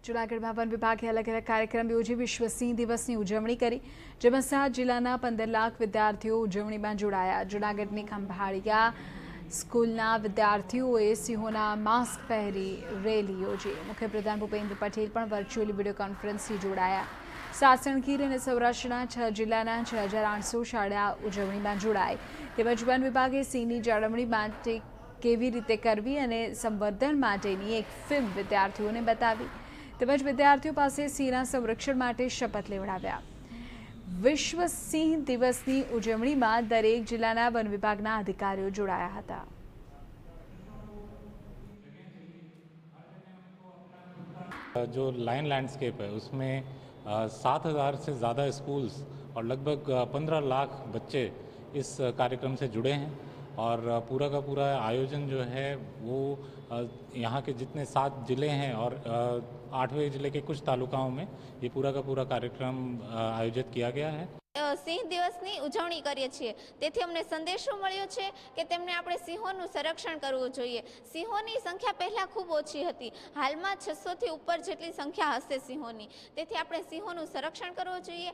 જૂનાગઢમાં વન વિભાગે અલગ અલગ કાર્યક્રમ યોજી વિશ્વ સિંહ દિવસની ઉજવણી કરી, જેમાં 7 જિલ્લાના 15 લાખ વિદ્યાર્થીઓ ઉજવણીમાં જોડાયા। જૂનાગઢની ખંભાળિયા સ્કૂલના વિદ્યાર્થીઓએ સિંહોના માસ્ક પહેરી રેલી યોજી। મુખ્યપ્રધાન ભૂપેન્દ્ર પટેલ પણ વર્ચ્યુઅલી વિડીયો કોન્ફરન્સથી જોડાયા। સાસણ ગીર અને સૌરાષ્ટ્રના 6 જિલ્લાના 6800 શાળા ઉજવણીમાં જોડાઈ। તેમજ વન વિભાગે સિંહની જાળવણી માટે કેવી રીતે કરવી અને સંવર્ધન માટેની એક ફિલ્મ વિદ્યાર્થીઓને બતાવી। તેમજ વિદ્યાર્થીઓ પાસે સિંહના સંરક્ષણ માટે શપથ લેવડાવ્યા। વિશ્વ સિંહ દિવસની ઉજવણીમાં દરેક જિલ્લાના વન વિભાગના અધિકારીઓ જોડાયા હતા। जो लाइन लैंडस्केप है उसमें 7,000 से ज़्यादा स्कूल्स और लगभग 15 लाख बच्चे इस कार्यक्रम से जुड़े हैं और पूरा का पूरा आयोजन जो है वो यहाँ के जितने 7 ज़िले हैं और 8वें ज़िले के कुछ तालुकाओं में ये पूरा का पूरा कार्यक्रम आयोजित किया गया है। સિંહ દિવસની ઉજવણી કરીએ છીએ, તેથી અમને સંદેશો મળ્યો છે કે તેમને આપણે સિંહોનું સંરક્ષણ કરવું જોઈએ। સિંહોની સંખ્યા પહેલાં ખૂબ ઓછી હતી, હાલમાં 600થી ઉપર જેટલી સંખ્યા હશે સિંહોની, તેથી આપણે સિંહોનું સંરક્ષણ કરવું જોઈએ।